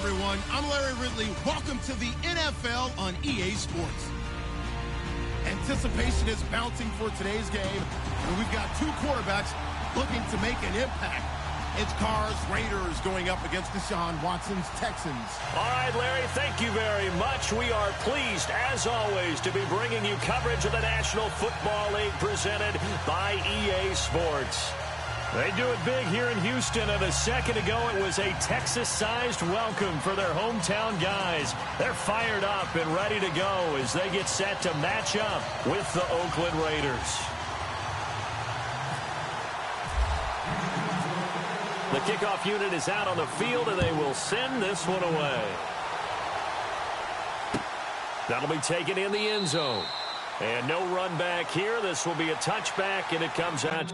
everyone. I'm Larry Ridley. Welcome to the NFL on EA Sports. Anticipation is mounting for today's game, and we've got two quarterbacks looking to make an impact. It's Carr's Raiders going up against Deshaun Watson's Texans. All right, Larry, thank you very much. We are pleased, as always, to be bringing you coverage of the National Football League presented by EA Sports. They do it big here in Houston, and a second ago it was a Texas-sized welcome for their hometown guys. They're fired up and ready to go as they get set to match up with the Oakland Raiders. The kickoff unit is out on the field, and they will send this one away. That'll be taken in the end zone. And no run back here. This will be a touchback, and it comes out.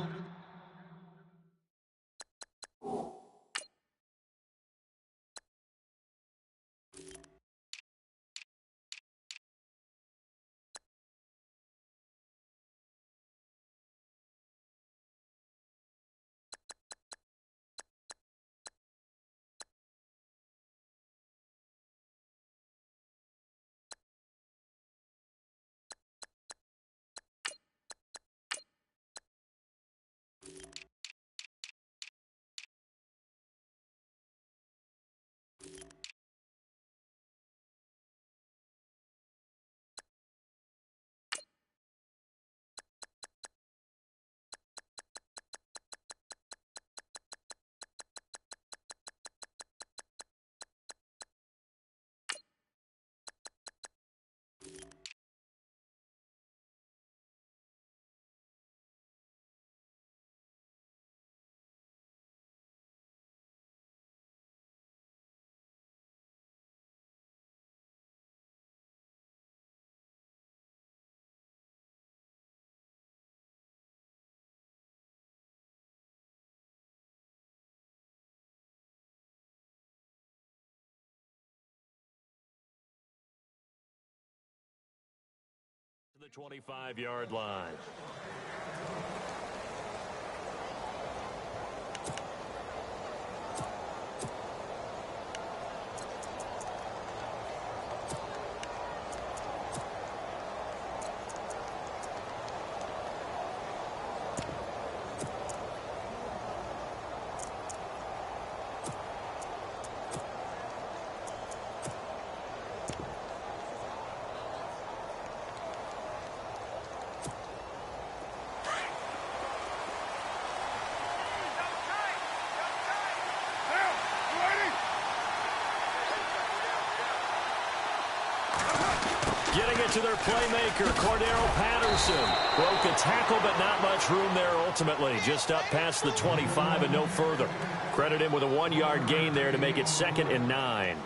The 25-yard line. Getting it to their playmaker, Cordero Patterson. Broke a tackle, but not much room there ultimately. Just up past the 25 and no further. Credit him with a 1-yard gain there to make it 2nd and 9.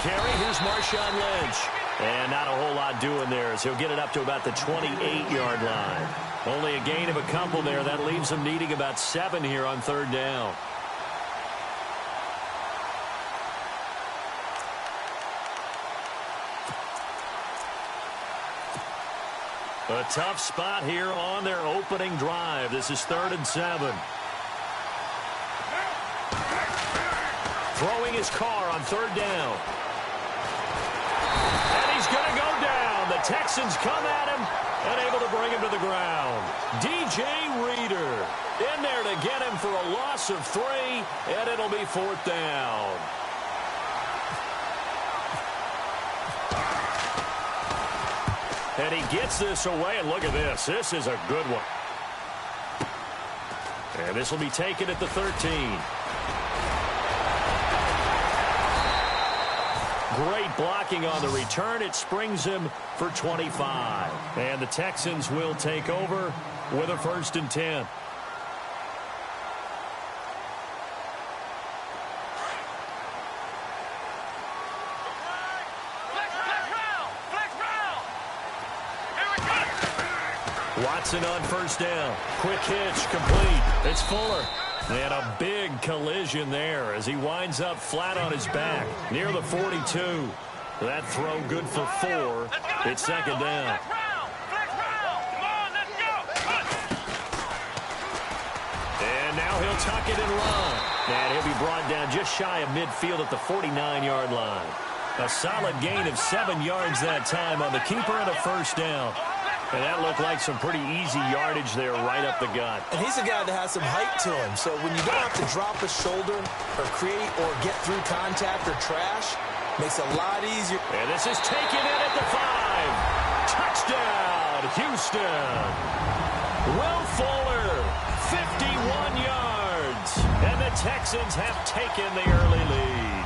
Carry, here's Marshawn Lynch. And not a whole lot doing there as he'll get it up to about the 28-yard line. Only a gain of a couple there. That leaves him needing about 7 here on 3rd down. A tough spot here on their opening drive. This is 3rd and 7. Throwing his car on 3rd down. And he's going to go down. The Texans come at him and able to bring him to the ground. DJ Reader in there to get him for a loss of 3, and it'll be 4th down. And he gets this away, and look at this. This is a good one. And this will be taken at the 13. Great blocking on the return. It springs him for 25. And the Texans will take over with a 1st and 10. Watson on first down. Quick hitch, complete. It's Fuller. And a big collision there as he winds up flat on his back near the 42. That throw good for 4. It's second down. And now he'll tuck it and run. And he'll be brought down just shy of midfield at the 49-yard line. A solid gain of 7 yards that time on the keeper and a first down. And that looked like some pretty easy yardage there right up the gut. And he's a guy that has some height to him. So when you don't have to drop a shoulder or create or get through contact or trash, makes it a lot easier. And this is taken in at the 5. Touchdown, Houston. Will Fuller, 51 yards. And the Texans have taken the early lead.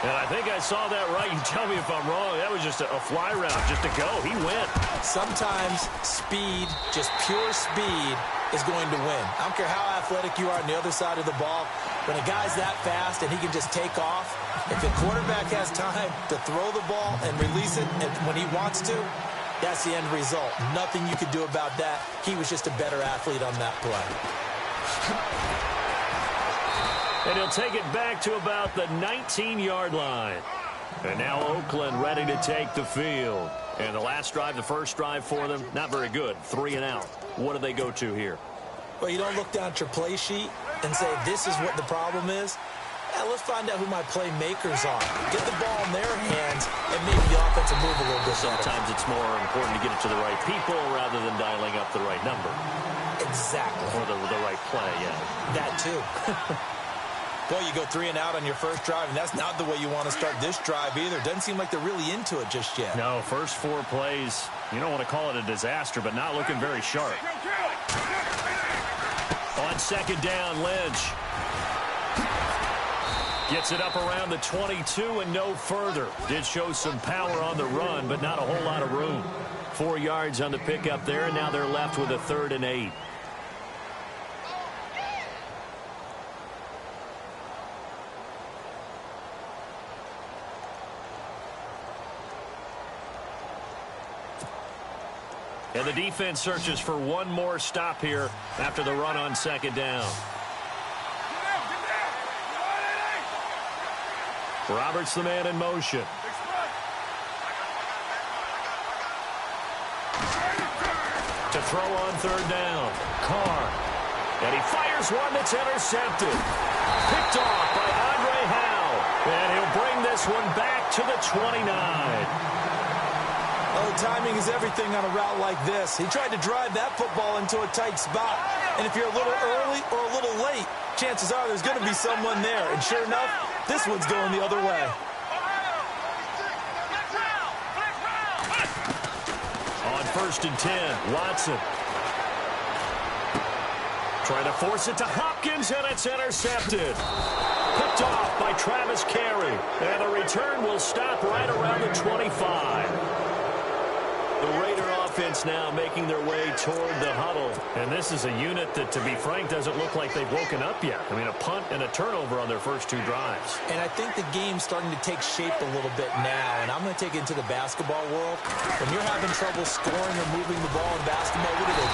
And I think I saw that right. You tell me if I'm wrong. That was just a fly route just to go. He went. Sometimes speed, just pure speed, is going to win. I don't care how athletic you are on the other side of the ball. When a guy's that fast and he can just take off, if the quarterback has time to throw the ball and release it when he wants to, that's the end result. Nothing you can do about that. He was just a better athlete on that play. And he'll take it back to about the 19-yard line. And now Oakland ready to take the field. And the last drive, the first drive for them, not very good. 3 and out. What do they go to here? Well, you don't look down at your play sheet and say, this is what the problem is. Yeah, let's find out who my playmakers are. Get the ball in their hands and maybe the offense will move a little bit better. Sometimes it's more important to get it to the right people rather than dialing up the right number. Exactly. Or the right play, yeah. That too. Boy, you go 3 and out on your first drive, and that's not the way you want to start this drive either. Doesn't seem like they're really into it just yet. No, first 4 plays, you don't want to call it a disaster, but not looking very sharp. On second down, Lynch gets it up around the 22 and no further. Did show some power on the run, but not a whole lot of room. 4 yards on the pickup there, and now they're left with a 3rd and 8. And the defense searches for one more stop here after the run on second down. Roberts the man in motion. To throw on 3rd down. Carr. And he fires one that's intercepted. Picked off by Andre Howe. And he'll bring this one back to the 29. Oh, timing is everything on a route like this. He tried to drive that football into a tight spot. And if you're a little early or a little late, chances are there's going to be someone there. And sure enough, this one's going the other way. On 1st and 10, Watson. Trying to force it to Hopkins, and it's intercepted. Picked off by Travis Carey. And the return will stop right around the 25. The Raider offense now making their way toward the huddle. And this is a unit that, to be frank, doesn't look like they've woken up yet. I mean, a punt and a turnover on their first 2 drives. And I think the game's starting to take shape a little bit now. And I'm going to take it into the basketball world. When you're having trouble scoring or moving the ball in basketball, what do?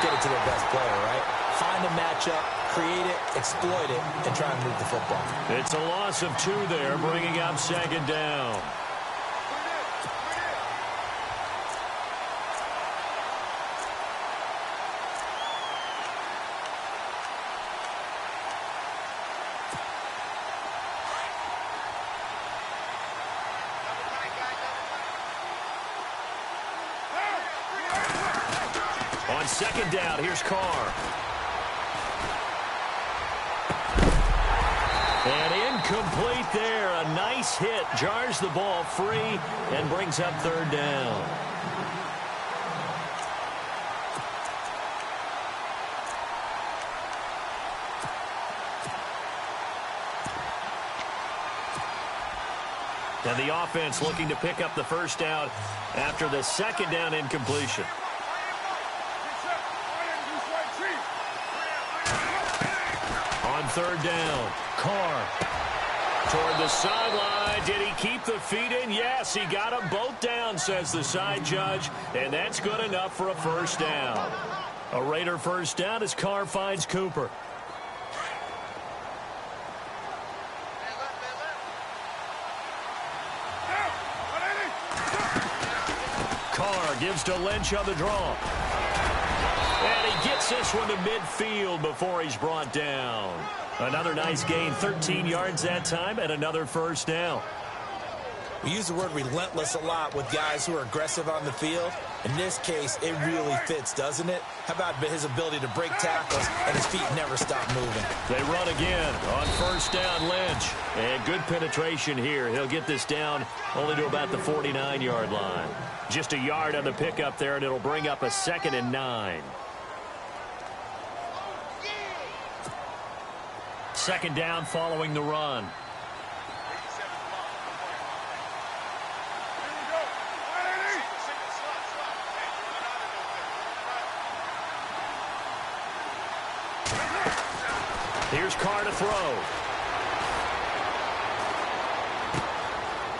Get it to their best player, right? Find a matchup, create it, exploit it, and try and move the football. It's a loss of 2 there, bringing up second down. On second down, here's Carr. And incomplete there. A nice hit. Jars the ball free and brings up 3rd down. And the offense looking to pick up the first down after the second down incompletion. On 3rd down, Carr. Toward the sideline. Did he keep the feet in? Yes, he got them both down, says the side judge. And that's good enough for a first down. A Raider first down as Carr finds Cooper. Carr gives to Lynch on the draw. And he gets this one to midfield before he's brought down. Another nice gain, 13 yards that time, and another first down. We use the word relentless a lot with guys who are aggressive on the field. In this case, it really fits, doesn't it? How about his ability to break tackles and his feet never stop moving? They run again on first down, Lynch. And good penetration here. He'll get this down only to about the 49-yard line. Just a yard on the pickup there, and it'll bring up a 2nd and 9. Second down following the run. Here's Carr to throw.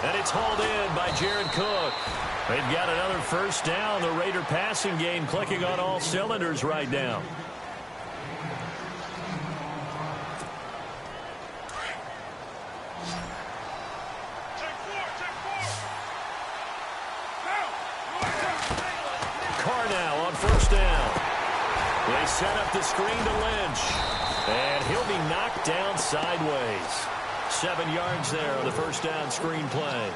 And it's hauled in by Jared Cook. They've got another first down. The Raider passing game clicking on all cylinders right now. Carr now on first down. They set up the screen to Lynch. And he'll be knocked down sideways. 7 yards there on the first down screen play.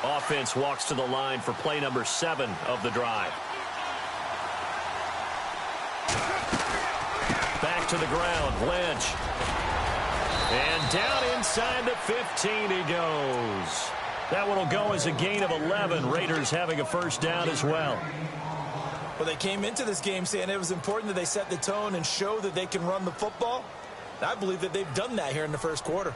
Offense walks to the line for play number 7 of the drive. Back to the ground, Lynch. And down inside the 15 he goes. That one will go as a gain of 11. Raiders having a first down as well. Well, they came into this game saying it was important that they set the tone and show that they can run the football. I believe that they've done that here in the first quarter.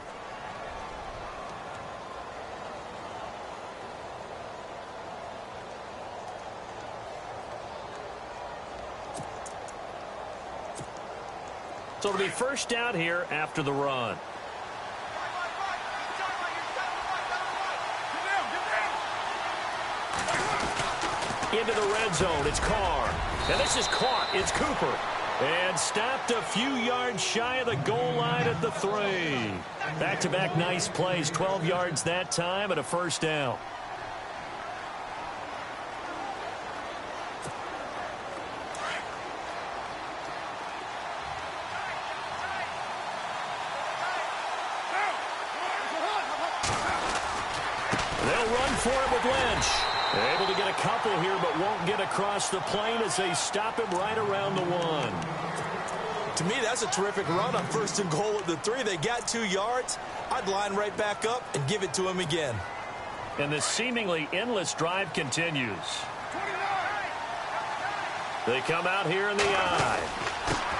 So it'll be first down here after the run. Into the red zone, it's Carr. And this is caught, it's Cooper. And stopped a few yards shy of the goal line at the 3. Back-to-back nice plays, 12 yards that time and a first down. They'll run for it with Lynch. They're able to get a couple here, but won't get across the plane as they stop him right around the 1. To me, that's a terrific run on first and goal at the 3. They got 2 yards. I'd line right back up and give it to him again. And this seemingly endless drive continues. They come out here in the eye.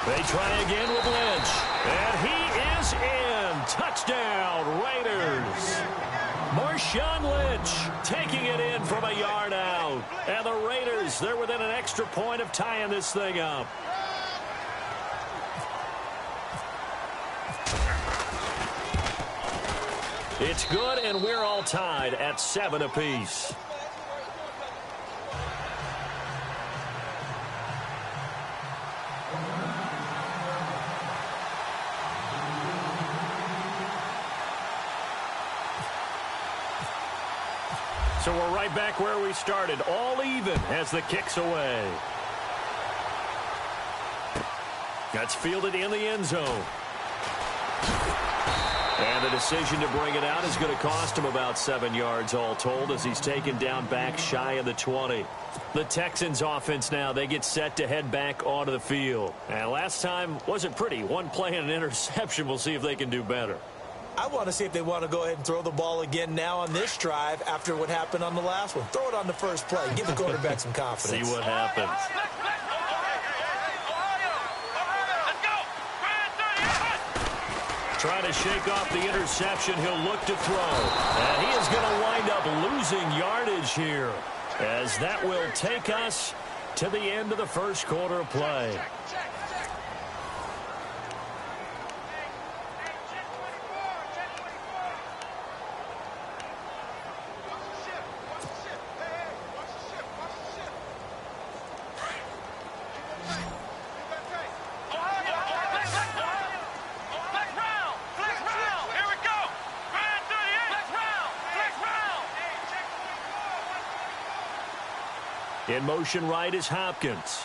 They try again with Lynch. And he is in. Touchdown, Raiders. Marshawn Lynch taking it in from a yard out. And the Raiders, they're within an extra point of tying this thing up. It's good, and we're all tied at 7 apiece. So we're right back where we started, all even as the kick's away. That's fielded in the end zone. And the decision to bring it out is going to cost him about 7 yards all told as he's taken down back shy of the 20. The Texans offense now, they get set to head back onto the field. And last time wasn't pretty. One play and an interception. We'll see if they can do better. I want to see if they want to go ahead and throw the ball again now on this drive after what happened on the last one. Throw it on the first play. Give the quarterback some confidence. See what happens. Trying to shake off the interception. He'll look to throw. And he is going to wind up losing yardage here. as that will take us to the end of the first quarter of play. In motion right is Hopkins.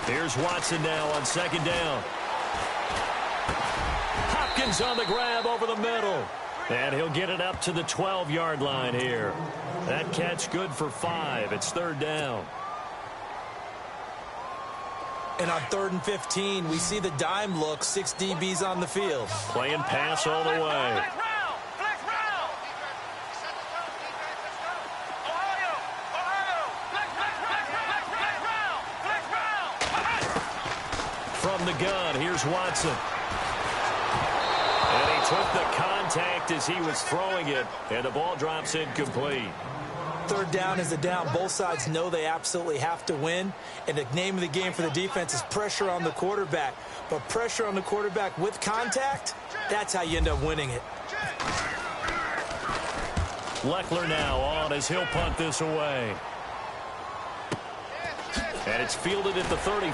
Here's Watson now on second down. Hopkins on the grab over the middle. And he'll get it up to the 12-yard line here. That catch good for 5. It's third down. And on 3rd and 15, we see the dime look, 6 DBs on the field. Playing pass all the way. From the gun, here's Watson. And he took the contact as he was throwing it, and the ball drops incomplete. Third down is a down. Both sides know they absolutely have to win. And the name of the game for the defense is pressure on the quarterback. But pressure on the quarterback with contact, that's how you end up winning it. Leckler now on as he'll punt this away. And it's fielded at the 34.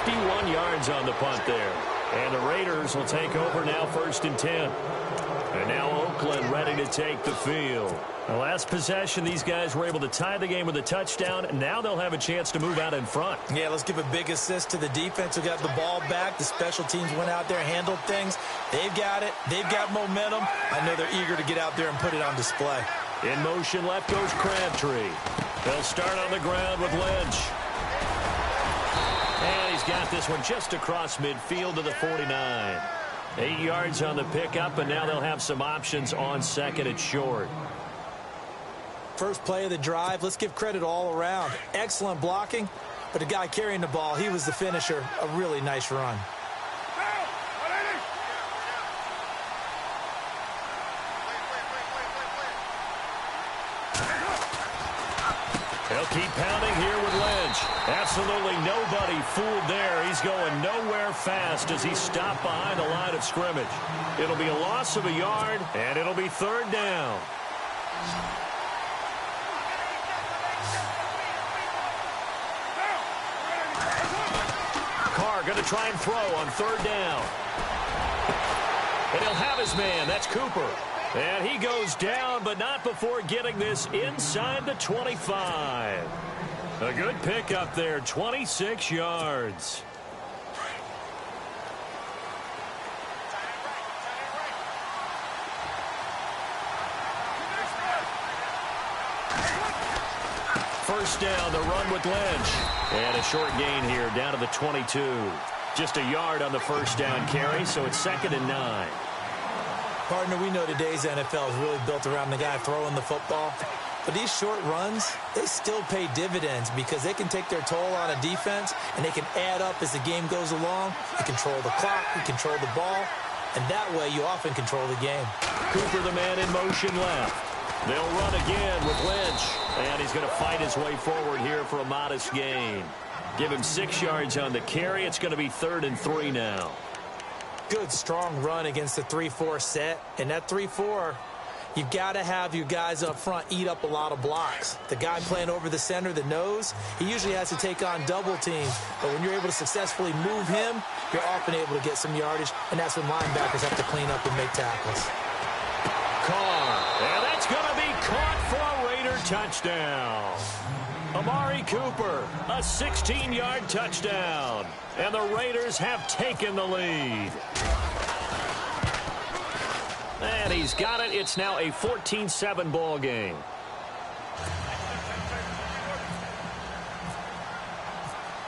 51 yards on the punt there. And the Raiders will take over now, 1st and 10. And now Oakland ready to take the field. The last possession, these guys were able to tie the game with a touchdown. Now they'll have a chance to move out in front. Yeah, let's give a big assist to the defense who got the ball back. The special teams went out there, handled things. They've got it. They've got momentum. I know they're eager to get out there and put it on display. In motion, left goes Crabtree. They'll start on the ground with Lynch. And he's got this one just across midfield to the 49. 8 yards on the pickup, and now they'll have some options on second and short. First play of the drive, let's give credit all around. Excellent blocking, but the guy carrying the ball, he was the finisher. A really nice run. They'll keep pounding here with Lynch. Absolutely nobody fooled there. He's going nowhere fast as he stopped behind the line of scrimmage. It'll be a loss of a yard, and it'll be third down. Carr going to try and throw on third down. And he'll have his man. That's Cooper. And he goes down, but not before getting this inside the 25. A good pickup there, 26 yards. First down, the run with Lynch. And a short gain here, down to the 22. Just a yard on the first down carry, so it's 2nd and 9. Partner, we know today's NFL is really built around the guy throwing the football. But these short runs, they still pay dividends because they can take their toll on a defense and they can add up as the game goes along. You control the clock, you control the ball, and that way you often control the game. Cooper, the man in motion left. They'll run again with Lynch, and he's going to fight his way forward here for a modest gain. Give him 6 yards on the carry. It's going to be 3rd and 3 now. Good, strong run against the 3-4 set. And that 3-4, you've got to have your guys up front eat up a lot of blocks. The guy playing over the center, the nose, he usually has to take on double teams. But when you're able to successfully move him, you're often able to get some yardage, and that's when linebackers have to clean up and make tackles. Carr, and that's going to be caught for a Raider touchdown. Amari Cooper, a 16-yard touchdown. And the Raiders have taken the lead. And he's got it. It's now a 14-7 ball game.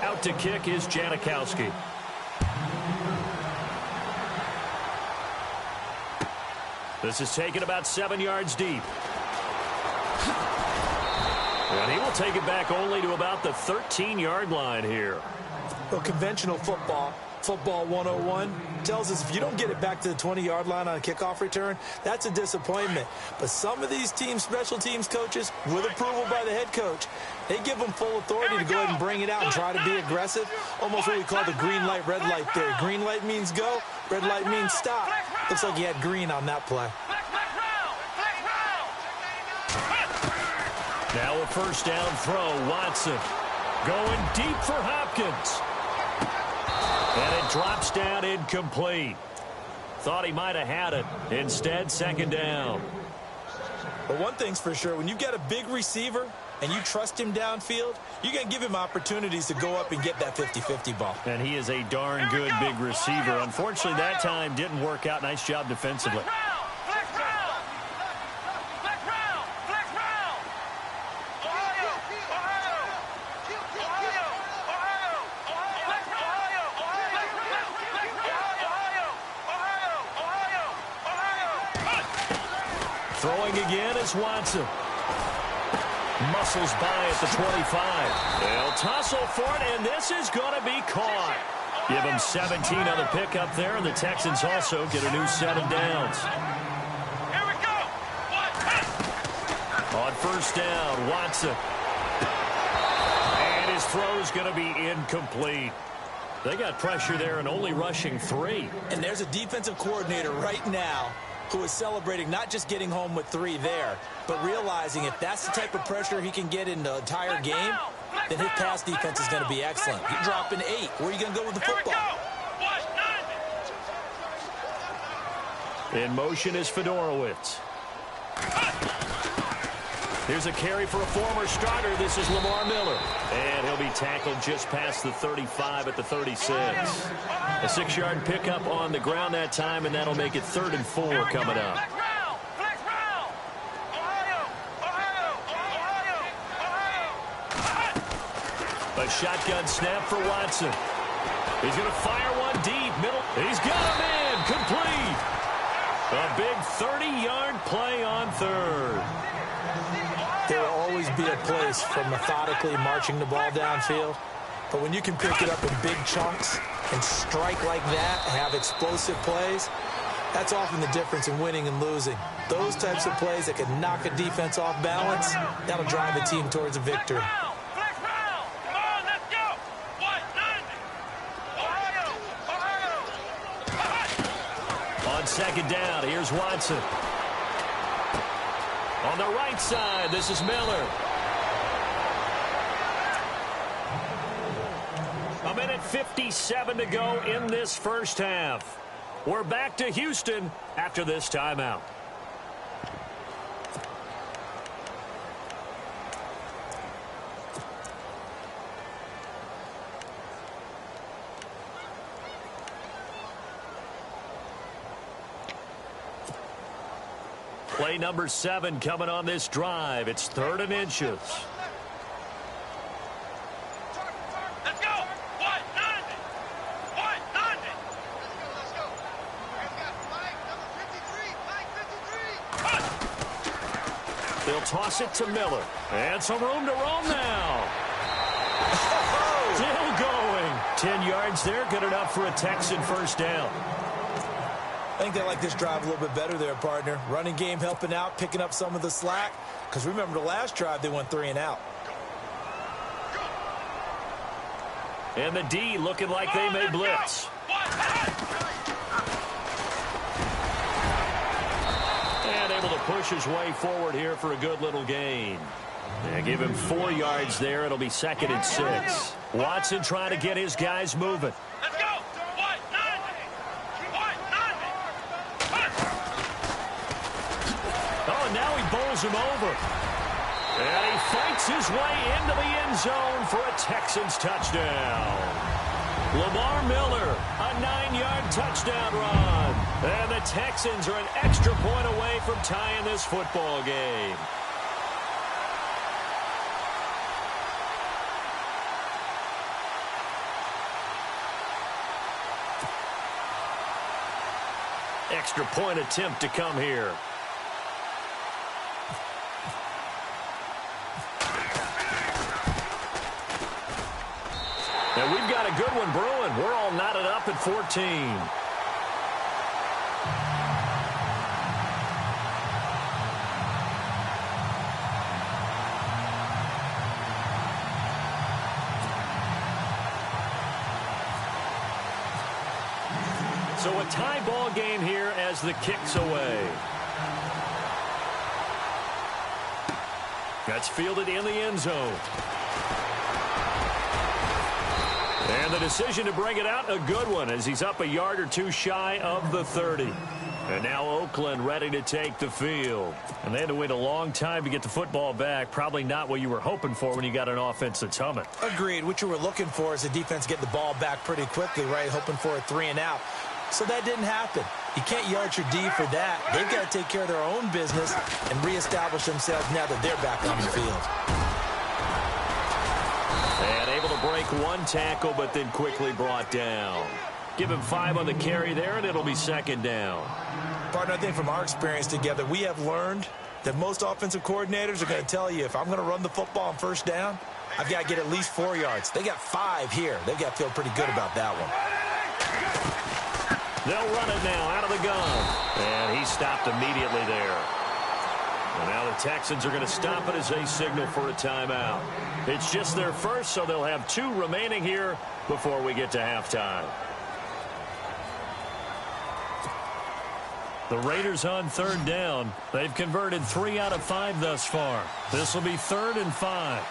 Out to kick is Janikowski. This is taken about 7 yards deep. And he will take it back only to about the 13-yard line here. Well, conventional football 101, tells us if you don't get it back to the 20-yard line on a kickoff return, that's a disappointment. But some of these teams, special teams coaches, with approval by the head coach, they give them full authority to go ahead and bring it out and try to be aggressive. Almost what we call the green light, red light theory. Green light means go, red light means stop. Looks like he had green on that play. Now a first down throw. Watson going deep for Hopkins. And it drops down incomplete. Thought he might have had it. Instead, second down. But one thing's for sure, when you've got a big receiver and you trust him downfield, you're going to give him opportunities to go up and get that 50-50 ball. And he is a darn good big receiver. Unfortunately, that time didn't work out. Nice job defensively. Throwing again is Watson. Muscles by at the 25. They'll tussle for it, and this is going to be caught. Give them 17 on the pickup there, and the Texans also get a new set of downs. Here we go. On first down, Watson. And his throw's going to be incomplete. They got pressure there and only rushing 3. And there's a defensive coordinator right now who is celebrating not just getting home with 3 there, but realizing if that's the type of pressure he can get in the entire game, then his pass defense is going to be excellent. You're dropping 8. Where are you going to go with the football? In motion is Fedorowicz. Here's a carry for a former starter. This is Lamar Miller. And he'll be tackled just past the 35 at the 36. A 6-yard pickup on the ground that time, and that'll make it 3rd and 4 coming up. A shotgun snap for Watson. He's going to fire one deep. Middle. He's got him in. Complete. A big 30-yard play on 3rd. There will always be a place for methodically marching the ball downfield. But when you can pick it up in big chunks and strike like that and have explosive plays, that's often the difference in winning and losing. Those types of plays that can knock a defense off balance, that'll drive a team towards a victory. On second down, here's Watson. On the right side, this is Miller. A minute 57 to go in this first half. We're back to Houston after this timeout. Play number 7 coming on this drive. It's 3rd and inches. Let's go. What? Nothing. What? Nothing. Let's go. We've got flag number 53. They'll toss it to Miller. And some room to roam now. Still going. 10 yards there. Good enough for a Texan first down. I think they like this drive a little bit better there, partner. Running game helping out, picking up some of the slack. Because remember, the last drive, they went 3 and out. And the D looking like they may blitz. And able to push his way forward here for a good little gain. And give him 4 yards there. It'll be 2nd and 6. Watson trying to get his guys moving. Let's go. Now he bowls him over. And he fights his way into the end zone for a Texans touchdown. Lamar Miller, a 9-yard touchdown run. And the Texans are an extra point away from tying this football game. Extra point attempt to come here. up at 14. So a tie ball game here as the kick's away. That's fielded in the end zone. And the decision to bring it out, a good one, as he's up a yard or two shy of the 30. And now Oakland ready to take the field. And they had to wait a long time to get the football back. Probably not what you were hoping for when you got an offense that's humming. Agreed. What you were looking for is the defense get the ball back pretty quickly, right? Hoping for a 3 and out. So that didn't happen. You can't yell at your D for that. They've got to take care of their own business and reestablish themselves now that they're back on the field. And able to break one tackle, but then quickly brought down. Give him 5 on the carry there, and it'll be second down. Partner, I think from our experience together, we have learned that most offensive coordinators are going to tell you, if I'm going to run the football on first down, I've got to get at least 4 yards. They got 5 here. They've got to feel pretty good about that one. They'll run it now out of the gun. And he stopped immediately there. And now the Texans are going to stop it as they signal for a timeout. It's just their first, so they'll have 2 remaining here before we get to halftime. The Raiders on third down. They've converted 3 out of 5 thus far. This will be 3rd and 5.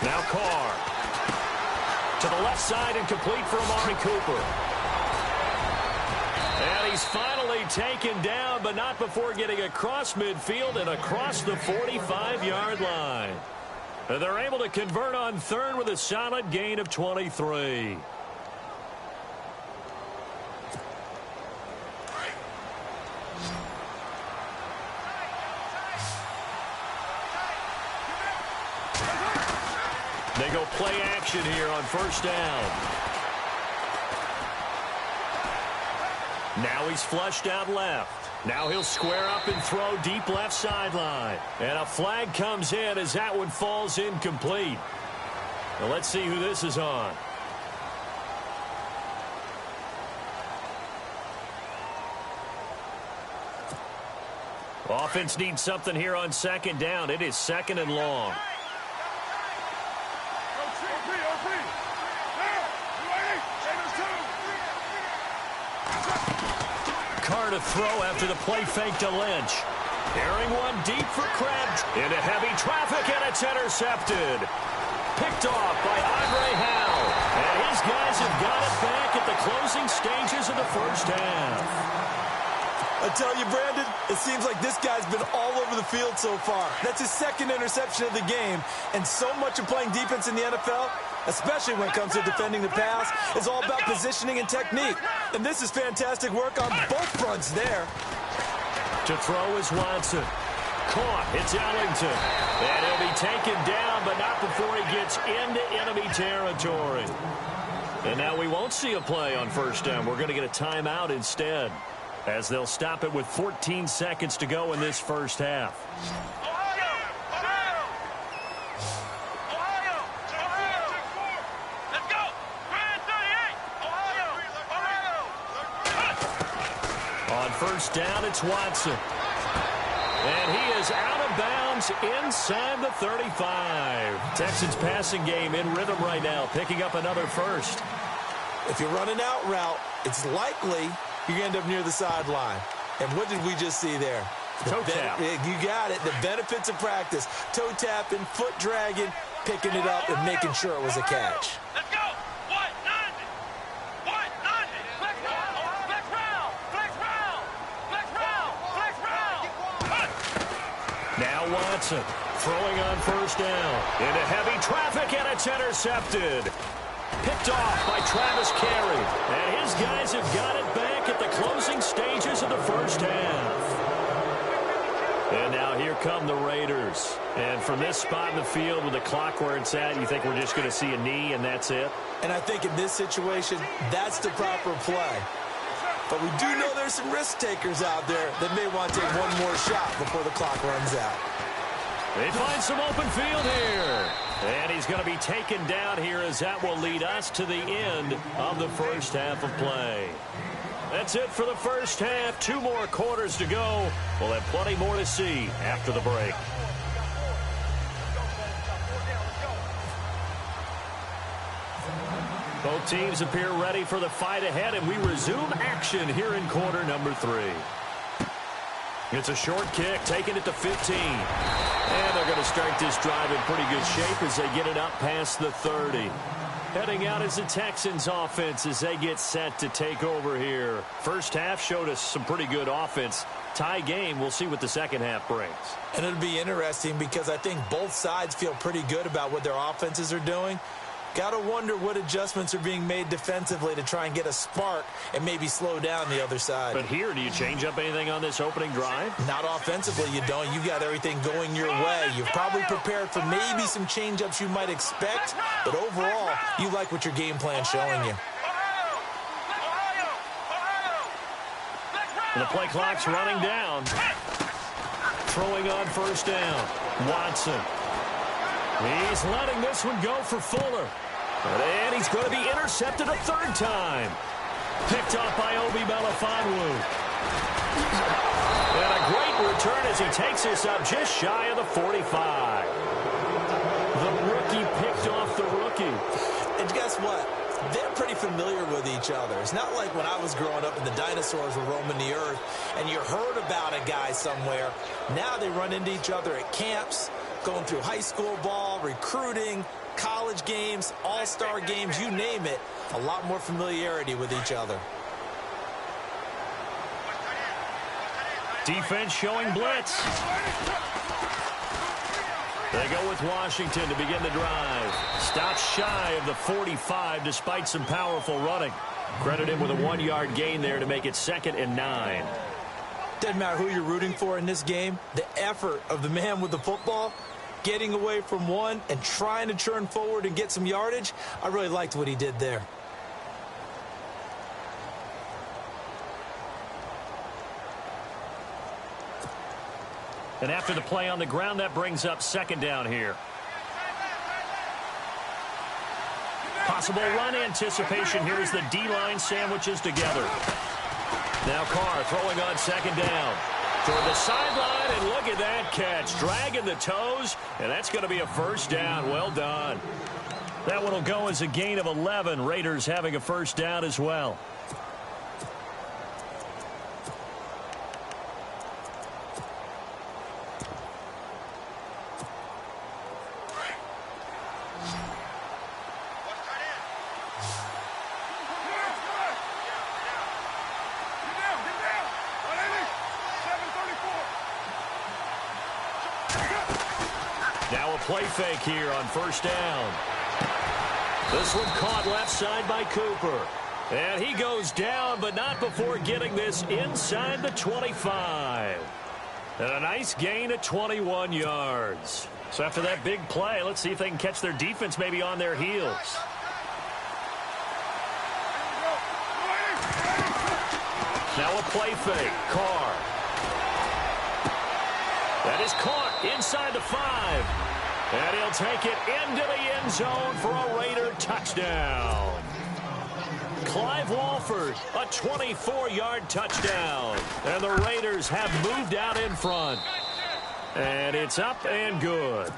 Now Carr. To the left side and complete for Amari Cooper. And he's finally taken down, but not before getting across midfield and across the 45-yard line. And they're able to convert on third with a solid gain of 23. They go play action here on first down. Now he's flushed out left. Now he'll square up and throw deep left sideline. And a flag comes in as that one falls incomplete. Now let's see who this is on. Offense needs something here on second down. It is 2nd and long. Carr to throw after the play fake to Lynch. Airing one deep for Krebs. Into heavy traffic, and it's intercepted. Picked off by Andre Howell. And his guys have got it back at the closing stages of the first half. I tell you, Brandon, it seems like this guy's been all over the field so far. That's his 2nd interception of the game. And so much of playing defense in the NFL, especially when it comes to defending the pass, is all about positioning and technique. And this is fantastic work on both fronts there. To throw is Watson. Caught. It's Ellington. And he'll be taken down, but not before he gets into enemy territory. And now we won't see a play on first down. We're going to get a timeout instead, as they'll stop it with 14 seconds to go in this first half. On first down, it's Watson. And he is out of bounds inside the 35. Texans passing game in rhythm right now, picking up another first. If you're running out route, it's likely you end up near the sideline. And what did we just see there? Toe tap. You got it. The benefits of practice. Toe tapping, foot dragging, picking it up, and making sure it was a catch. Let's go. What? 90. What? 90. Flex round. Flex round. Flex round. Flex round. Flex round. Now Watson throwing on first down. Into heavy traffic, and it's intercepted. Picked off by Travis Carey. And his guys have got it back at the closing stages of the first half. And now here come the Raiders. And from this spot in the field with the clock where it's at, you think we're just going to see a knee and that's it? And I think in this situation, that's the proper play. But we do know there's some risk takers out there that may want to take one more shot before the clock runs out. They find some open field here. And he's going to be taken down here as that will lead us to the end of the first half of play. That's it for the first half. 2 more quarters to go. We'll have plenty more to see after the break. Both teams appear ready for the fight ahead, and we resume action here in quarter number 3. It's a short kick, taking it to 15. And they're going to start this drive in pretty good shape as they get it up past the 30. Heading out is the Texans offense as they get set to take over here. First half showed us some pretty good offense. Tie game, we'll see what the second half brings. And it'll be interesting because I think both sides feel pretty good about what their offenses are doing. Got to wonder what adjustments are being made defensively to try and get a spark and maybe slow down the other side. But here, do you change up anything on this opening drive? Not offensively, you don't. You got everything going your way. You've probably prepared for maybe some change-ups you might expect, but overall, you like what your game plan's showing you. And the play clock's running down. Throwing on first down. Watson. He's letting this one go for Fuller. And he's going to be intercepted a third time. Picked off by Obi Melifonwu. And a great return as he takes this up just shy of the 45. The rookie picked off the rookie. And guess what? They're pretty familiar with each other. It's not like when I was growing up and the dinosaurs were roaming the earth and you heard about a guy somewhere. Now they run into each other at camps, going through high school ball, recruiting, college games, all-star games, you name it. A lot more familiarity with each other. Defense showing blitz. They go with Washington to begin the drive. Stops shy of the 45 despite some powerful running. Credit him with a 1-yard gain there to make it 2nd and 9. Doesn't matter who you're rooting for in this game. The effort of the man with the football, getting away from one and trying to turn forward and get some yardage, I really liked what he did there. And after the play on the ground, that brings up 2nd down here. Possible run anticipation here as the D-line sandwiches together. Now Carr throwing on 2nd down. Toward the sideline, and look at that catch. Dragging the toes, and that's going to be a first down. Well done. That one will go as a gain of 11. Raiders having a first down as well. Play fake here on first down. This one caught left side by Cooper. And he goes down, but not before getting this inside the 25. And a nice gain of 21 yards. So after that big play, let's see if they can catch their defense maybe on their heels. Now a play fake. Carr. That is caught inside the 5. And he'll take it into the end zone for a Raider touchdown. Clive Walford, a 24-yard touchdown. And the Raiders have moved out in front. And it's up and good.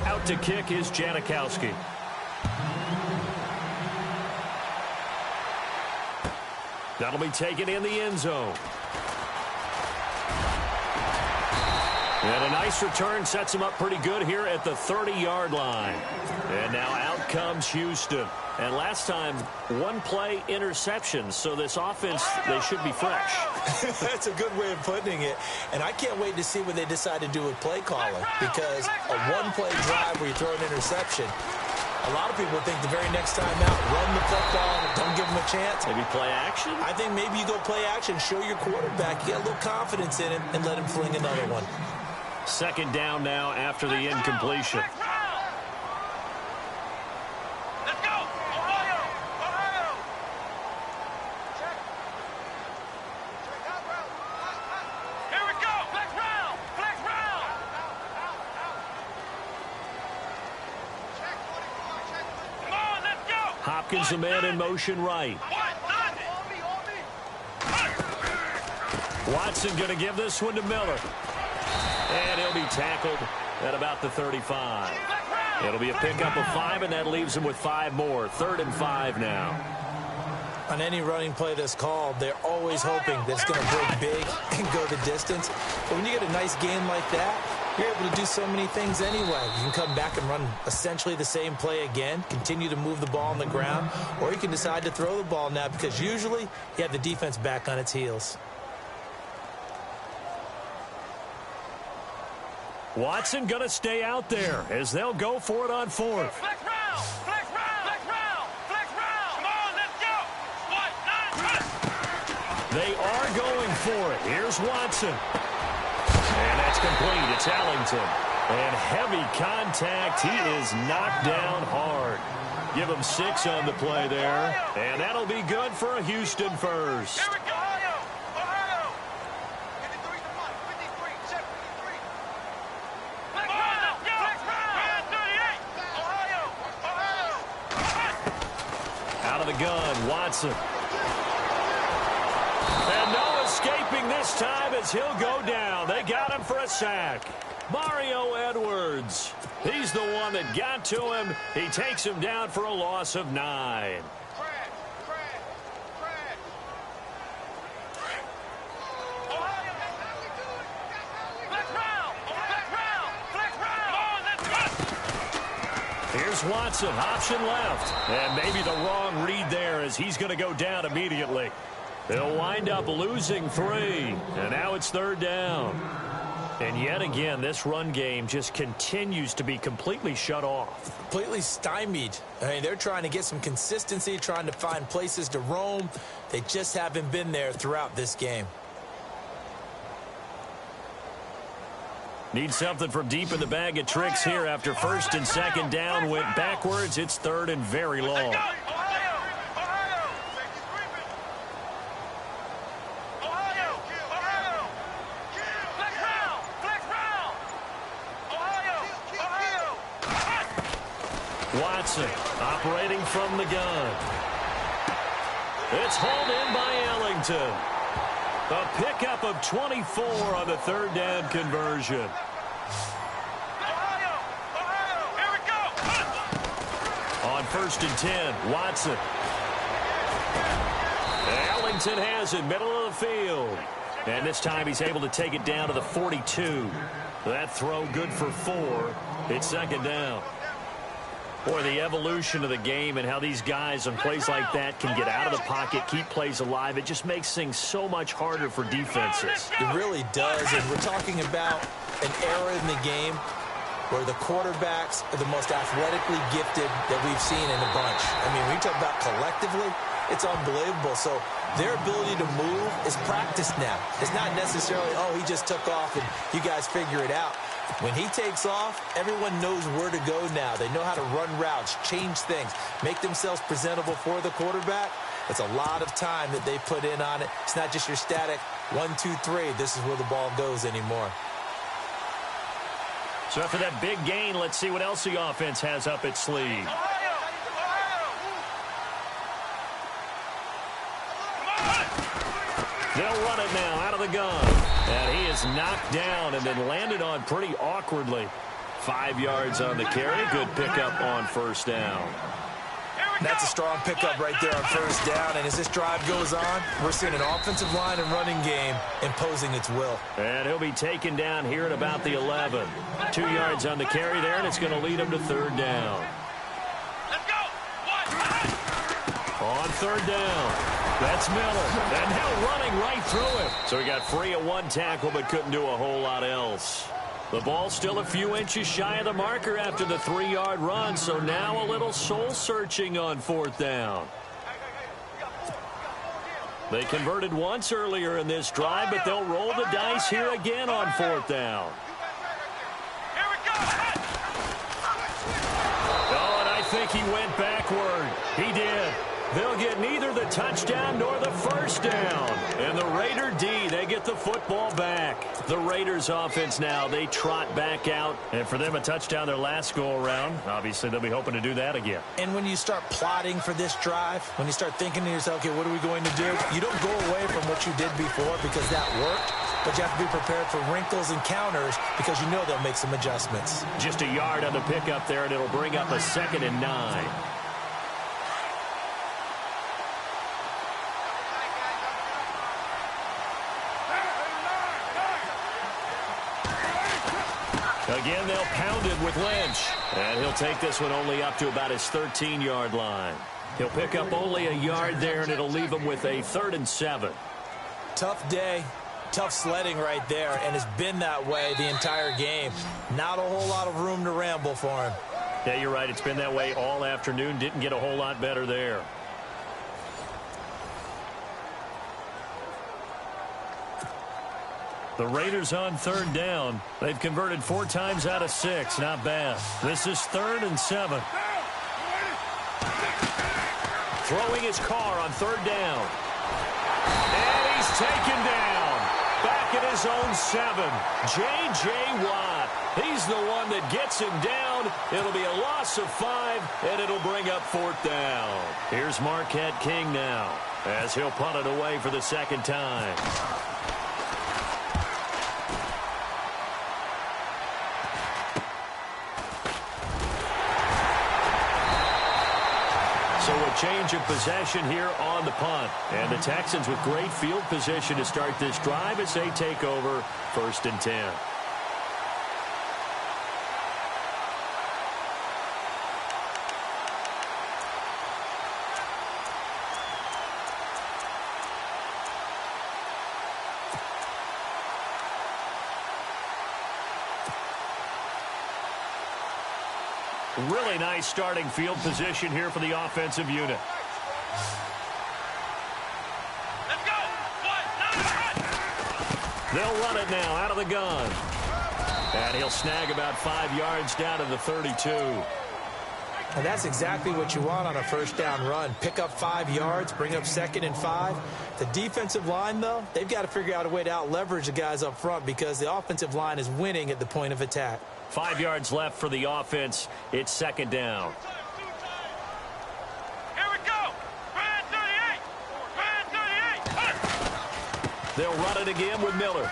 Out to kick is Janikowski. That'll be taken in the end zone. And a nice return sets him up pretty good here at the 30-yard line. And now out comes Houston. And last time, 1-play interception. So this offense, they should be fresh. That's a good way of putting it. And I can't wait to see what they decide to do with play calling. Because a 1-play drive where you throw an interception, a lot of people think the very next time out, run the football, don't give them a chance. Maybe play action? I think maybe you go play action, show your quarterback, you get a little confidence in him, and let him fling another one. 2nd down now after the incompletion. Let's go! Ohio! Ohio! Here we go! Flex round! Flex round! Hopkins, the man in motion right. Watson going to give this one to Miller. And he'll be tackled at about the 35. It'll be a pickup of 5, and that leaves him with 5 more. 3rd and 5 now. On any running play that's called, they're always hoping that it's going to break big and go the distance. But when you get a nice game like that, you're able to do so many things anyway. You can come back and run essentially the same play again, continue to move the ball on the ground, or you can decide to throw the ball now because usually you have the defense back on its heels. Watson going to stay out there as they'll go for it on 4th. Flex round! Flex round! Flex round! Flex round! Come on, let's go! 1, 9, They are going for it. Here's Watson. And that's complete. It's Ellington. And heavy contact. He is knocked down hard. Give him 6 on the play there. And that'll be good for a Houston first. Here we go! Ohio! 53 to 1. 53. Check 53. Flex round! Let's go! Flex round! 38. Ohio! Out of the gun, Watson. And no escaping this time as he'll go down. They got him for a sack. Mario Edwards. He's the one that got to him. He takes him down for a loss of 9. Here's Watson, option left. And maybe the wrong read there as he's going to go down immediately. They'll wind up losing 3. And now it's 3rd down. And yet again, this run game just continues to be completely shut off. Completely stymied. I mean, they're trying to get some consistency, trying to find places to roam. They just haven't been there throughout this game. Need something from deep in the bag of tricks here after 1st and 2nd down went backwards. It's 3rd and very long. Watson operating from the gun. It's hauled in by Ellington. A pickup of 24 on the 3rd down conversion. Here we go. On 1st and 10, Watson. Ellington has it, middle of the field. And this time he's able to take it down to the 42. That throw good for 4. It's 2nd down. Boy, the evolution of the game and how these guys on plays like that can get out of the pocket, keep plays alive, it just makes things so much harder for defenses. It really does, and we're talking about an era in the game where the quarterbacks are the most athletically gifted that we've seen in a bunch. I mean, when you talk about collectively, it's unbelievable. So their ability to move is practiced now. It's not necessarily, oh, he just took off and you guys figure it out. When he takes off, everyone knows where to go now. They know how to run routes, change things, make themselves presentable for the quarterback. It's a lot of time that they put in on it. It's not just your static 1, 2, 3. This is where the ball goes anymore. So after that big gain, let's see what else the offense has up its sleeve. They'll run it now out of the gun. And he is knocked down and then landed on pretty awkwardly. 5 yards on the carry. Good pickup on 1st down. That's a strong pickup right there on 1st down. And as this drive goes on, we're seeing an offensive line and running game imposing its will. And he'll be taken down here at about the 11. 2 yards on the carry there, and it's going to lead him to 3rd down. Let's go. On 3rd down. That's Miller. And now running right through it. So he got free of 1 tackle but couldn't do a whole lot else. The ball still a few inches shy of the marker after the 3-yard run. So now a little soul-searching on 4th down. They converted once earlier in this drive, but they'll roll the dice here again on 4th down. Here we go. Oh, and I think he went backward. He did. They'll get neither the touchdown nor the first down. And the Raider D, they get the football back. The Raiders offense now, they trot back out. And for them, a touchdown their last go-around. Obviously, they'll be hoping to do that again. And when you start plotting for this drive, when you start thinking to yourself, okay, what are we going to do? You don't go away from what you did before because that worked. But you have to be prepared for wrinkles and counters because you know they'll make some adjustments. Just a yard on the pickup there, and it'll bring up a 2nd and 9. Again, they'll pound it with Lynch. And he'll take this one only up to about his 13-yard line. He'll pick up only a yard there, and it'll leave him with a 3rd and 7. Tough day. Tough sledding right there, and it's been that way the entire game. Not a whole lot of room to ramble for him. Yeah, you're right. It's been that way all afternoon. Didn't get a whole lot better there. The Raiders on 3rd down. They've converted 4 times out of 6. Not bad. This is 3rd and 7. Throwing his car on 3rd down. And he's taken down. Back at his own 7. J.J. Watt. He's the one that gets him down. It'll be a loss of 5, and it'll bring up 4th down. Here's Marquette King now as he'll punt it away for the 2nd time. So a change of possession here on the punt. And the Texans with great field position to start this drive as they take over 1st and 10. Really nice starting field position here for the offensive unit. Let's go. They'll run it now out of the gun. And he'll snag about 5 yards down to the 32. And that's exactly what you want on a 1st down run. Pick up 5 yards, bring up 2nd and 5. The defensive line, though, they've got to figure out a way to out-leverage the guys up front because the offensive line is winning at the point of attack. 5 yards left for the offense. It's 2nd down. Here we go. Brand 38. Brand 38. They'll run it again with Miller.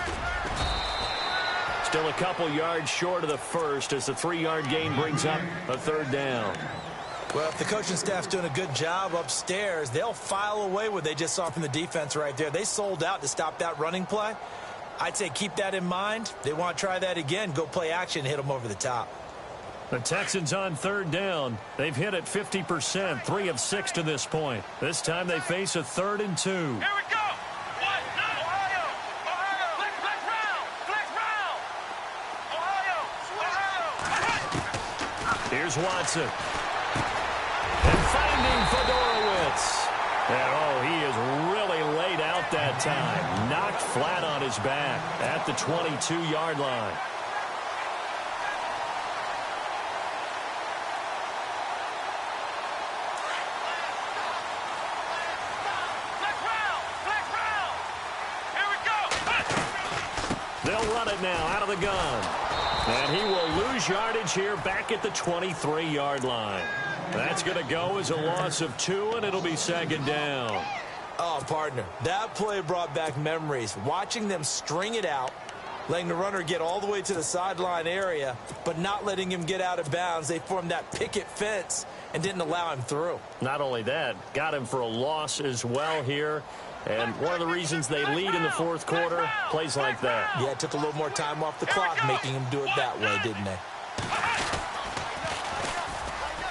Still a couple yards short of the first as the 3-yard gain brings up a 3rd down. Well, if the coaching staff's doing a good job upstairs, they'll file away what they just saw from the defense right there. They sold out to stop that running play. I'd say keep that in mind. They want to try that again. Go play action, hit them over the top. The Texans on 3rd down. They've hit it 50%, 3 of 6 to this point. This time they face a 3rd and 2. Here we go. Ohio. Flex round. Flex round. Ohio. Here's Watson. And finding Fedorowicz. And, oh, he is really laid out that time. Knocked flat on his back at the 22-yard line. Flex round. Here we go. They'll run it now out of the gun. And he will lose yardage here back at the 23-yard line. That's going to go as a loss of 2, and it'll be 2nd down. Oh, partner, that play brought back memories. Watching them string it out, letting the runner get all the way to the sideline area, but not letting him get out of bounds. They formed that picket fence and didn't allow him through. Not only that, got him for a loss as well here. And one of the reasons they lead in the 4th quarter, plays like that. Yeah, it took a little more time off the clock, making him do it that way, didn't they?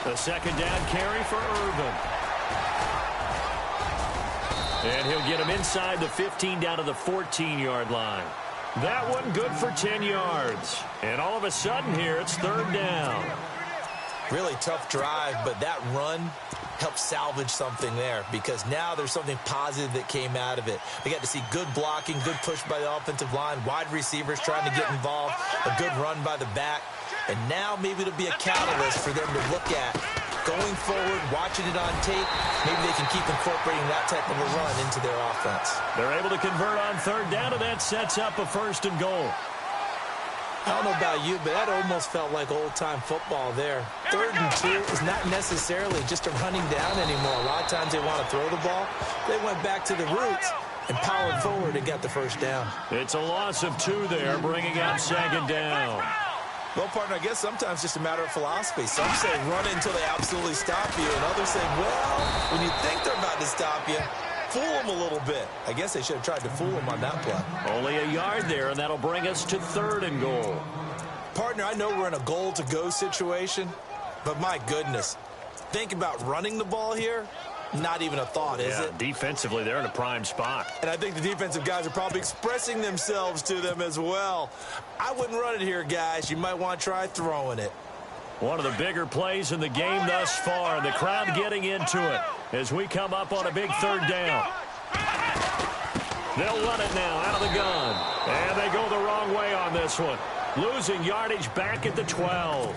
The 2nd down carry for Irvin. And he'll get him inside the 15 down to the 14-yard line. That one good for 10 yards. And all of a sudden here, it's 3rd down. Really tough drive, but that run helped salvage something there because now there's something positive that came out of it. They got to see good blocking, good push by the offensive line, wide receivers trying to get involved, a good run by the back. And now maybe it'll be a catalyst for them to look at going forward, watching it on tape, maybe they can keep incorporating that type of a run into their offense. They're able to convert on third down, and that sets up a 1st and goal. I don't know about you, but that almost felt like old-time football there. 3rd and 2 is not necessarily just a running down anymore. A lot of times they want to throw the ball. They went back to the roots and powered forward and got the 1st down. It's a loss of 2 there, bringing up 2nd down. Well, partner, I guess sometimes just a matter of philosophy. Some say run it until they absolutely stop you, and others say, well, when you think they're about to stop you, fool them a little bit. I guess they should have tried to fool them on that play. Only a yard there, and that'll bring us to 3rd and goal. Partner, I know we're in a goal-to-go situation, but my goodness, think about running the ball here. Not even a thought, is it? Defensively, they're in a prime spot. And I think the defensive guys are probably expressing themselves to them as well. I wouldn't run it here, guys. You might want to try throwing it. One of the bigger plays in the game thus far, and the crowd getting into it as we come up on a big 3rd down. They'll run it now out of the gun. And they go the wrong way on this one. Losing yardage back at the 12.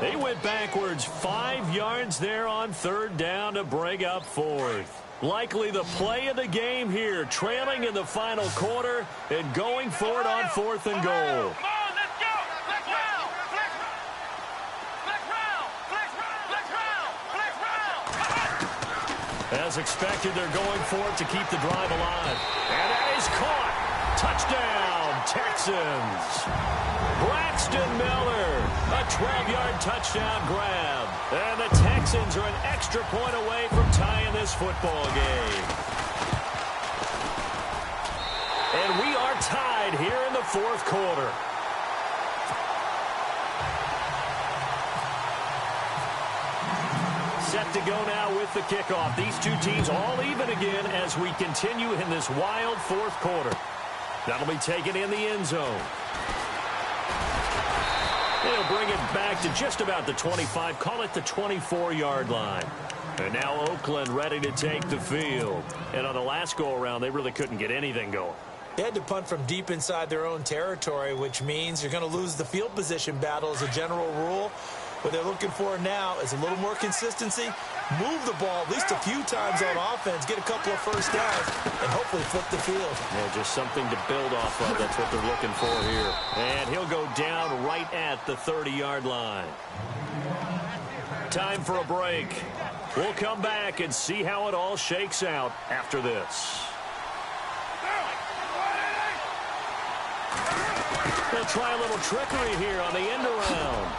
They went backwards 5 yards there on 3rd down to bring up 4th. Likely the play of the game here, trailing in the final quarter and going for it on 4th and goal. Come on, let's go. Flex round. Flex round. Flex round. Flex round. Flex round. Flex round. As expected, they're going for it to keep the drive alive. And that is caught. Touchdown, Texans. Braxton Miller, a 12-yard touchdown grab. And the Texans are an extra point away from tying this football game. And we are tied here in the 4th quarter. Set to go now with the kickoff. These two teams all even again as we continue in this wild 4th quarter. That'll be taken in the end zone. They'll bring it back to just about the 25, call it the 24-yard line. And now Oakland ready to take the field. And on the last go-around, they really couldn't get anything going. They had to punt from deep inside their own territory, which means you're going to lose the field position battle as a general rule. What they're looking for now is a little more consistency, move the ball at least a few times on offense, get a couple of 1st downs, and hopefully flip the field. Yeah, just something to build off of. That's what they're looking for here. And he'll go down right at the 30-yard line. Time for a break. We'll come back and see how it all shakes out after this. They'll try a little trickery here on the end around.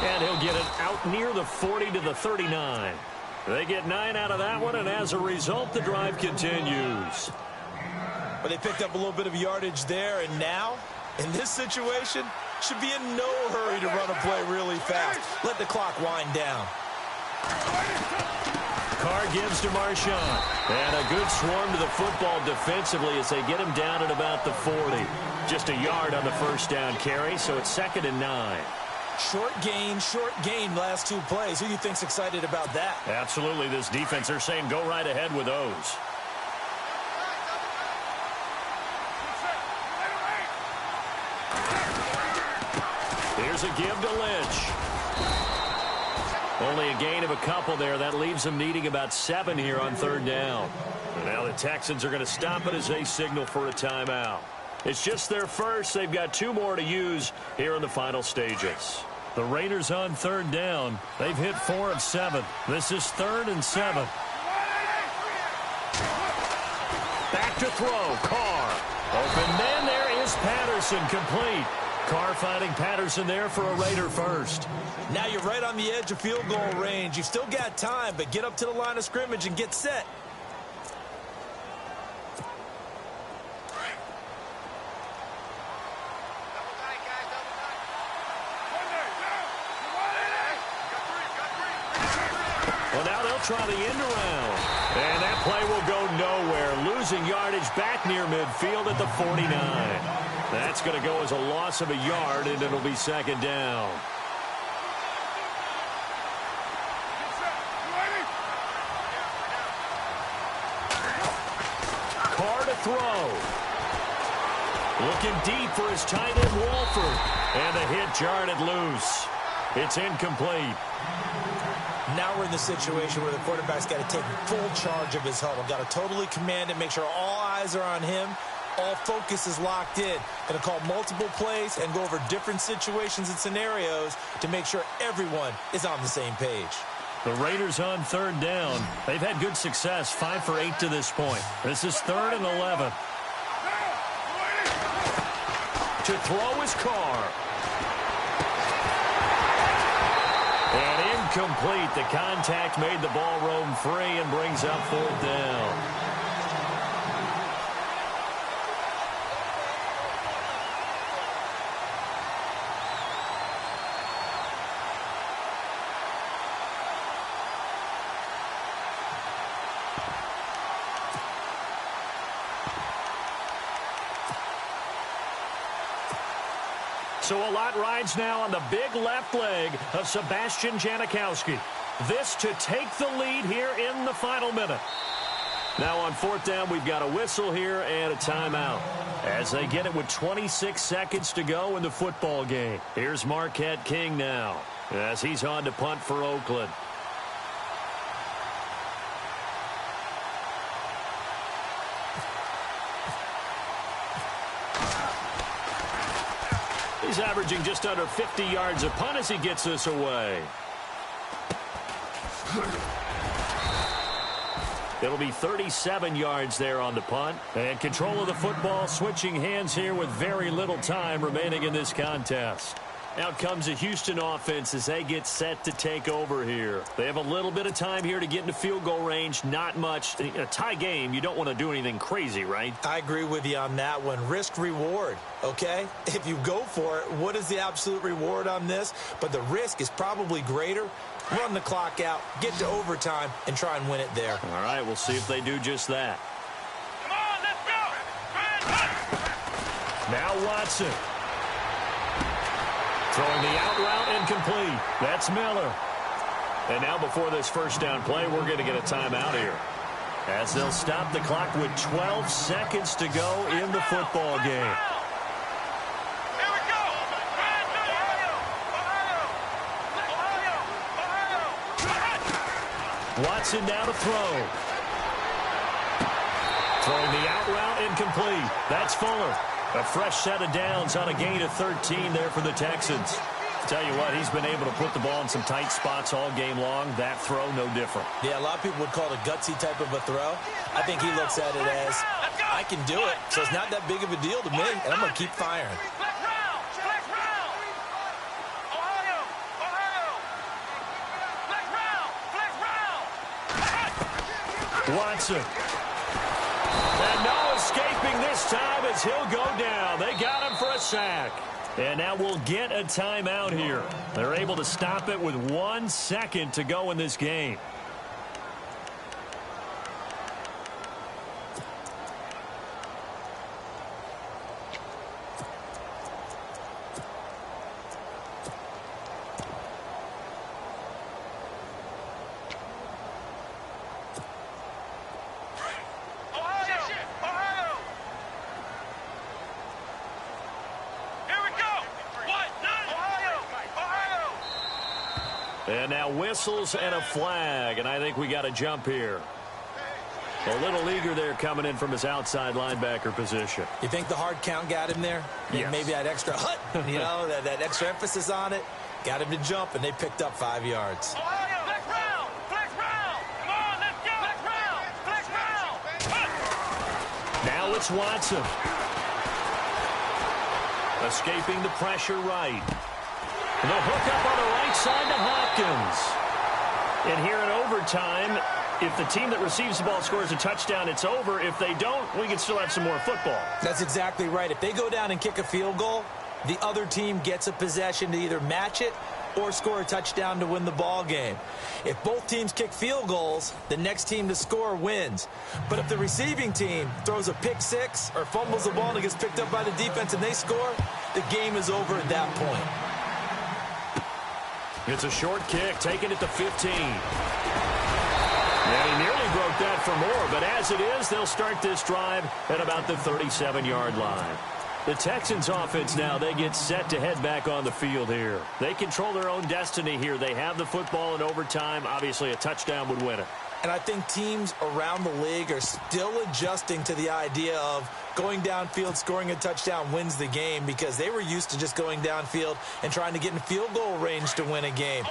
And he'll get it out near the 40 to the 39. They get 9 out of that one, and as a result, the drive continues. But they picked up a little bit of yardage there, and now, in this situation, should be in no hurry to run a play really fast. Let the clock wind down. Carr gives to Marshawn. And a good swarm to the football defensively as they get him down at about the 40. Just a yard on the 1st down carry, so it's 2nd and 9. Short gain, last 2 plays. Who do you think's excited about that? Absolutely, this defense, they're saying go right ahead with those. Here's a give to Lynch. Only a gain of a couple there. That leaves them needing about 7 here on 3rd down. And now the Texans are going to stop it as they signal for a timeout. It's just their first. They've got 2 more to use here in the final stages. The Raiders on 3rd down. They've hit 4 of 7. This is 3rd and 7. Back to throw. Carr. Open man. There is Patterson, complete. Carr finding Patterson there for a Raider first. Now you're right on the edge of field goal range. You've still got time, but get up to the line of scrimmage and get set. Well, now they'll try the end around. And that play will go nowhere. Losing yardage back near midfield at the 49. That's going to go as a loss of a yard, and it'll be 2nd down. Carr to throw. Looking deep for his tight end, Wolford. And the hit jarred it loose. It's incomplete. Now we're in the situation where the quarterback's got to take full charge of his huddle. Got to totally command it, make sure all eyes are on him. All focus is locked in. Going to call multiple plays and go over different situations and scenarios to make sure everyone is on the same page. The Raiders on third down. They've had good success, 5 for 8 to this point. This is 3rd and 11. To throw is Carr. And incomplete. The contact made the ball roam free and brings up 4th down. So a lot rides now on the big left leg of Sebastian Janikowski. This to take the lead here in the final minute. Now on 4th down, we've got a whistle here and a timeout as they get it with 26 seconds to go in the football game. Here's Marquette King now as he's on to punt for Oakland. He's averaging just under 50 yards a punt as he gets this away. It'll be 37 yards there on the punt. And control of the football switching hands here with very little time remaining in this contest. Out comes the Houston offense as they get set to take over here. They have a little bit of time here to get into field goal range. Not much. In a tie game, you don't want to do anything crazy, right? I agree with you on that one. Risk-reward, okay? If you go for it, what is the absolute reward on this? But the risk is probably greater. Run the clock out, get to overtime, and try and win it there. All right, we'll see if they do just that. Come on, let's go! Now Watson. Throwing the out route incomplete. That's Miller. And now before this first down play, we're going to get a timeout here, as they'll stop the clock with 12 seconds to go in the football game. Here we go! Watson now to throw. Throwing the out route incomplete. That's Fuller. A fresh set of downs on a gain of 13 there for the Texans. Tell you what, he's been able to put the ball in some tight spots all game long. That throw, no different. Yeah, a lot of people would call it a gutsy type of a throw. I think he looks at it as, I can do it, so it's not that big of a deal to me, and I'm going to keep firing. Flex round! Flex round! Ohio! Ohio! Flex round! Flex round! Watson. And no escaping this time as he'll go down. They got him for a sack. And now we'll get a timeout here. They're able to stop it with 1 second to go in this game. And now whistles and a flag, and I think we got a jump here. A little eager there coming in from his outside linebacker position. You think the hard count got him there? Yes. Maybe that extra hut, you know, that extra emphasis on it. Got him to jump, and they picked up 5 yards. Ohio! Flex round! Flex round! Come on, let's go! Flex round! Flex round! Now it's Watson. Escaping the pressure right. And they'll hook up on the right side to Hopkins. And here in overtime, if the team that receives the ball scores a touchdown, it's over. If they don't, we can still have some more football. That's exactly right. If they go down and kick a field goal, the other team gets a possession to either match it or score a touchdown to win the ball game. If both teams kick field goals, the next team to score wins. But if the receiving team throws a pick six or fumbles the ball and it gets picked up by the defense and they score, the game is over at that point. It's a short kick, taking it to 15. And he nearly broke that for more, but as it is, they'll start this drive at about the 37-yard line. The Texans offense now, they get set to head back on the field here. They control their own destiny here. They have the football in overtime. Obviously, a touchdown would win it. And I think teams around the league are still adjusting to the idea of going downfield, scoring a touchdown wins the game, because they were used to just going downfield and trying to get in field goal range to win a game.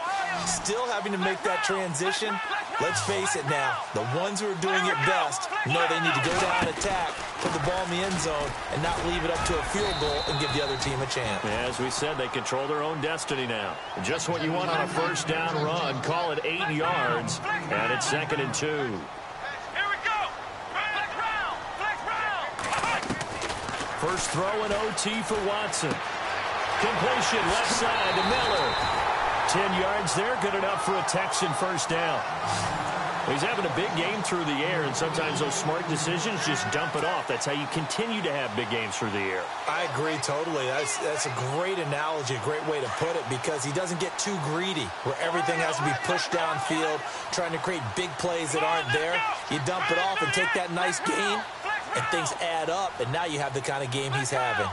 Still having to make that transition. Let's face it now, the ones who are doing it best know they need to go down, attack, put the ball in the end zone, and not leave it up to a field goal and give the other team a chance. Yeah, as we said, they control their own destiny now. Just what you want on a first down run. Call it 8 yards, and it's 2nd and 2. Here we go. Flex round. Flex round. First throw in OT for Watson. Completion left side to Miller. 10 yards there, good enough for a Texan first down. He's having a big game through the air, and sometimes those smart decisions just dump it off. That's how you continue to have big games through the air. I agree totally. That's a great analogy, a great way to put it, because he doesn't get too greedy where everything has to be pushed downfield, trying to create big plays that aren't there. You dump it off and take that nice gain, and things add up, and now you have the kind of game he's having.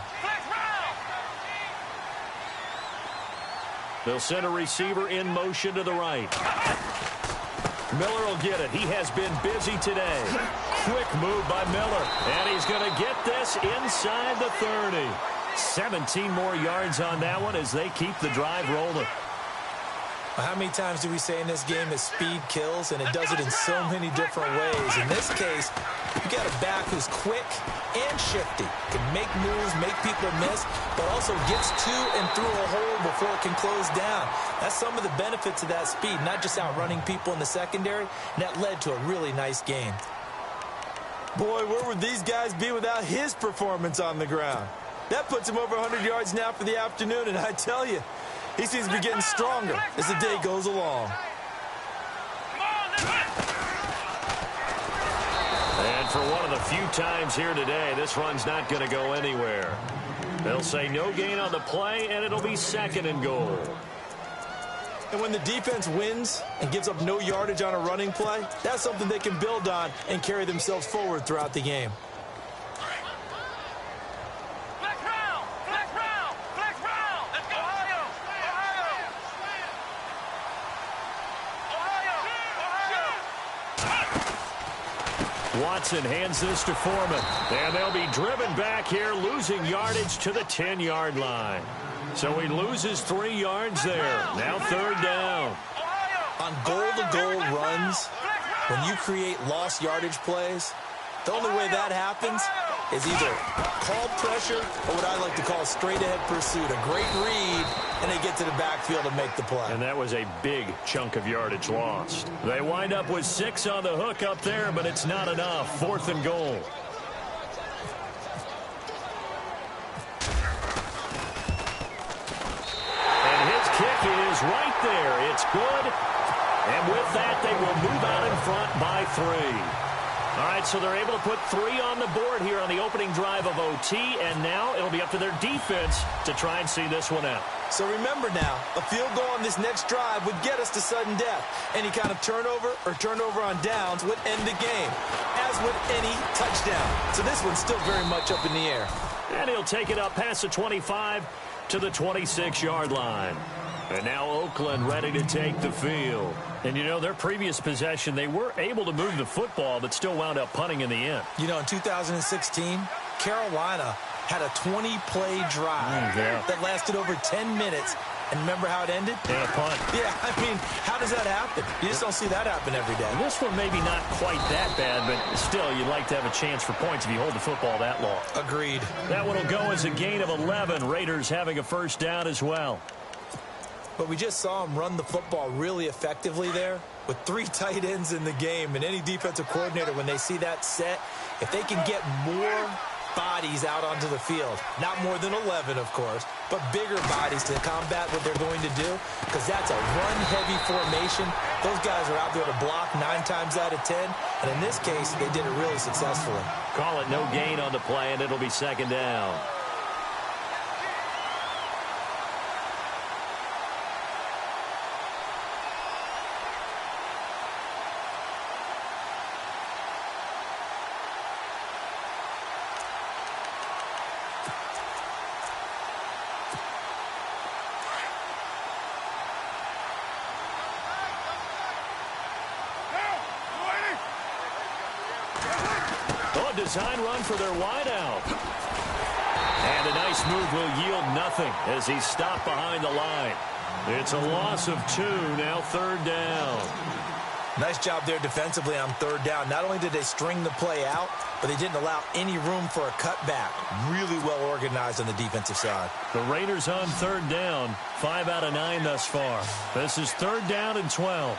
They'll send a receiver in motion to the right. Miller will get it. He has been busy today. Quick move by Miller. And he's going to get this inside the 30. 17 more yards on that one as they keep the drive rolling. How many times do we say in this game that speed kills, and it does it in so many different ways? In this case, you got a back who's quick and shifty, can make moves, make people miss, but also gets to and through a hole before it can close down. That's some of the benefits of that speed, not just outrunning people in the secondary, and that led to a really nice game. Boy, where would these guys be without his performance on the ground? That puts him over 100 yards now for the afternoon, and I tell you, he seems to be getting stronger as the day goes along. And for one of the few times here today, this run's not going to go anywhere. They'll say no gain on the play, and it'll be 2nd and goal. And when the defense wins and gives up no yardage on a running play, that's something they can build on and carry themselves forward throughout the game. Watson hands this to Foreman, and they'll be driven back here, losing yardage to the 10-yard line. So he loses 3 yards there. Now 3rd down. On goal-to-goal runs, when you create lost yardage plays, the only way that happens is either called pressure or what I like to call straight-ahead pursuit. A great read, and they get to the backfield and make the play. And that was a big chunk of yardage lost. They wind up with 6 on the hook up there, but it's not enough. 4th and goal. And his kick is right there. It's good. And with that, they will move out in front by 3. All right, so they're able to put 3 on the board here on the opening drive of OT, and now it'll be up to their defense to try and see this one out. So remember now, a field goal on this next drive would get us to sudden death. Any kind of turnover or turnover on downs would end the game, as would any touchdown. So this one's still very much up in the air. And he'll take it up past the 25 to the 26-yard line. And now Oakland ready to take the field. And, you know, their previous possession, they were able to move the football, but still wound up punting in the end. You know, in 2016, Carolina had a 20-play drive that lasted over 10 minutes. And remember how it ended? And a punt. Yeah, I mean, how does that happen? You just don't see that happen every day. And this one maybe not quite that bad, but still, you'd like to have a chance for points if you hold the football that long. Agreed. That one will go as a gain of 11. Raiders having a first down as well. But we just saw him run the football really effectively there with 3 tight ends in the game. And any defensive coordinator, when they see that set, if they can get more bodies out onto the field, not more than 11, of course, but bigger bodies to combat what they're going to do, because that's a run-heavy formation. Those guys are out there to block 9 times out of 10. And in this case, they did it really successfully. Call it no gain on the play, and it'll be 2nd down. a design run for their wideout. And a nice move will yield nothing as he's stopped behind the line. It's a loss of 2, now 3rd down. Nice job there defensively on 3rd down. Not only did they string the play out, but they didn't allow any room for a cutback. Really well organized on the defensive side. The Raiders on 3rd down, 5 out of 9 thus far. This is 3rd down and 12.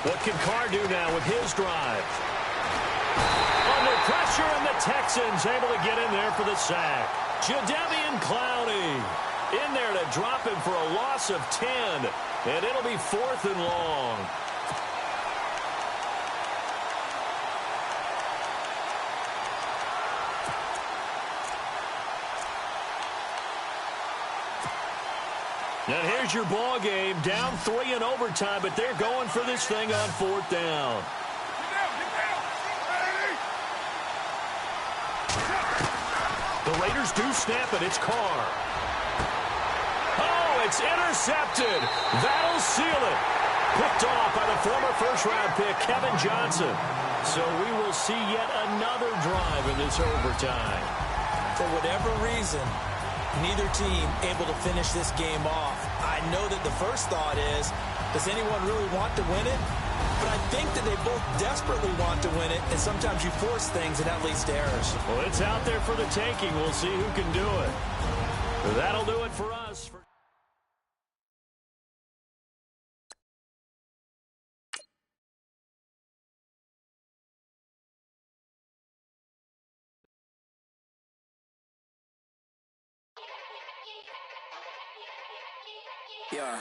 What can Carr do now with his drive? Under pressure, and the Texans able to get in there for the sack. Jadeveon Clowney in there to drop him for a loss of 10, and it'll be 4th and long. And here's your ball game, down 3 in overtime, but they're going for this thing on 4th down. The Raiders do snap it. It's Carr. Oh, it's intercepted. That'll seal it. Picked off by the former first-round pick, Kevin Johnson. So we will see yet another drive in this overtime. For whatever reason, neither team able to finish this game off. I know that the first thought is, does anyone really want to win it? But I think that they both desperately want to win it, and sometimes you force things, and that leads to errors. Well, it's out there for the taking. We'll see who can do it. That'll do it for us. Yeah.